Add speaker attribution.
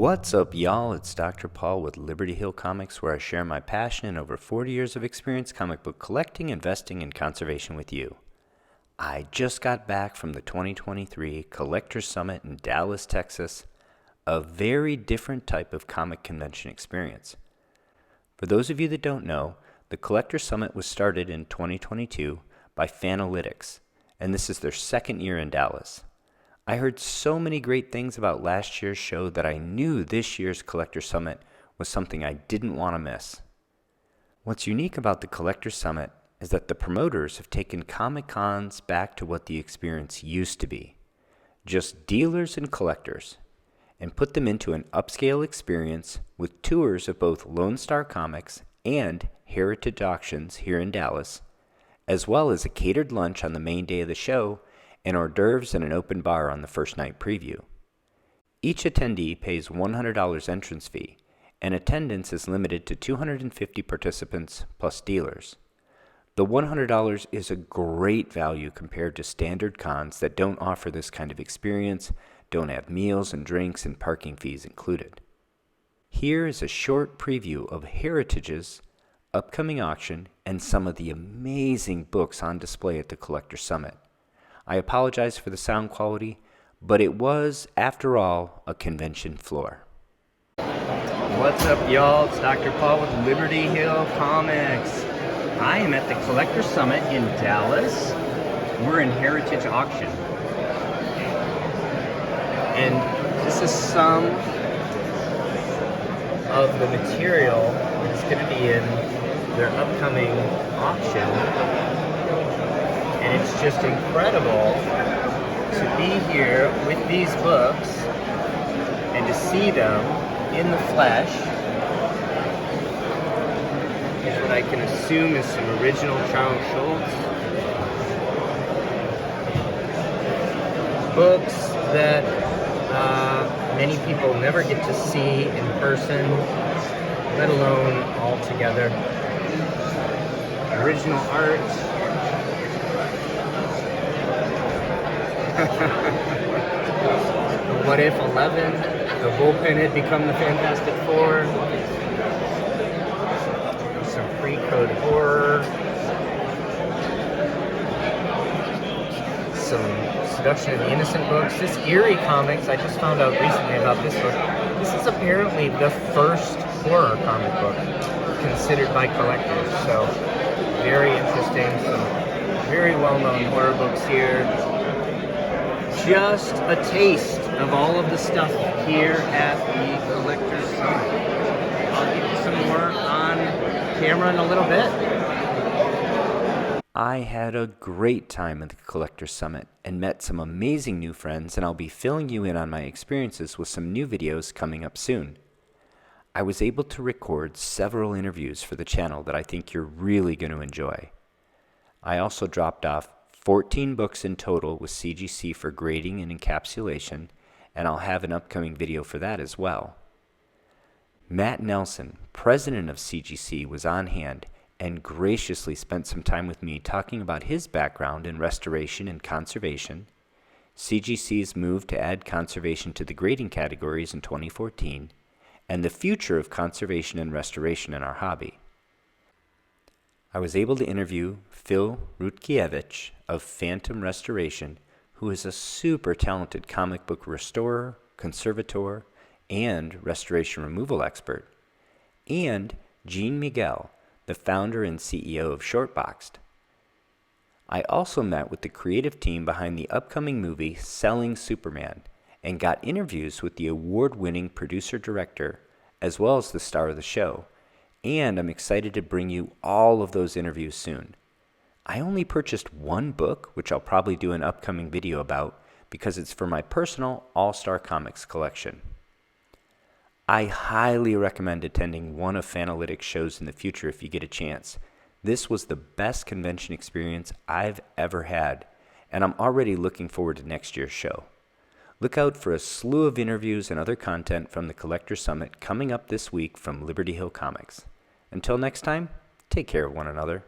Speaker 1: What's up, y'all? It's Dr. Paul with Liberty Hill Comics, where I share my passion and over 40 years of experience comic book collecting, investing, and conservation with you. I just got back from the 2023 Collectors Summit in Dallas, Texas, a very different type of comic convention experience. For those of you that don't know, the Collectors Summit was started in 2022 by Fanalytics, and this is their second year in Dallas. I heard so many great things about last year's show that I knew this year's Collector Summit was something I didn't want to miss. What's unique about the Collector Summit is that the promoters have taken Comic Cons back to what the experience used to be, just dealers and collectors, and put them into an upscale experience with tours of both Lone Star Comics and Heritage Auctions here in Dallas, as well as a catered lunch on the main day of the show and hors d'oeuvres and an open bar on the first night preview. Each attendee pays $100 entrance fee, and attendance is limited to 250 participants plus dealers. The $100 is a great value compared to standard cons that don't offer this kind of experience, don't have meals and drinks and parking fees included. Here is a short preview of Heritage's upcoming auction and some of the amazing books on display at the Collector Summit. I apologize for the sound quality, but it was, after all, a convention floor. What's up, y'all? It's Dr. Paul with Liberty Hill Comics. I am at the Collector Summit in Dallas. We're in Heritage Auction. And this is some of the material that's going to be in their upcoming auction. And it's just incredible to be here with these books and to see them in the flesh. Here's what I can assume is some original Charles Schultz books that many people never get to see in person, let alone all together. Original art. The What If 11, the bullpen had become the Fantastic Four, some pre-code horror, some Seduction of the Innocent books. This Eerie Comics, I just found out recently about this book. This is apparently the first horror comic book considered by collectors, so very interesting. Some very well-known horror books here. Just a taste of all of the stuff here at the Collector's Summit. I'll give you some more on camera in a little bit. I had a great time at the Collector's Summit and met some amazing new friends, and I'll be filling you in on my experiences with some new videos coming up soon. I was able to record several interviews for the channel that I think you're really going to enjoy. I also dropped off 14 books in total with CGC for grading and encapsulation, and I'll have an upcoming video for that as well. Matt Nelson, president of CGC, was on hand and graciously spent some time with me talking about his background in restoration and conservation, CGC's move to add conservation to the grading categories in 2014, and the future of conservation and restoration in our hobby. I was able to interview Phil Rutkiewicz of Phantom Restoration, who is a super talented comic book restorer, conservator, and restoration removal expert, and Jean Miguel, the founder and CEO of Shortboxed. I also met with the creative team behind the upcoming movie Selling Superman and got interviews with the award-winning producer-director as well as the star of the show, and I'm excited to bring you all of those interviews soon. I only purchased one book, which I'll probably do an upcoming video about, because it's for my personal All-Star Comics collection. I highly recommend attending one of Fanalytics' shows in the future if you get a chance. This was the best convention experience I've ever had, and I'm already looking forward to next year's show. Look out for a slew of interviews and other content from the Collector Summit coming up this week from Liberty Hill Comics. Until next time, take care of one another.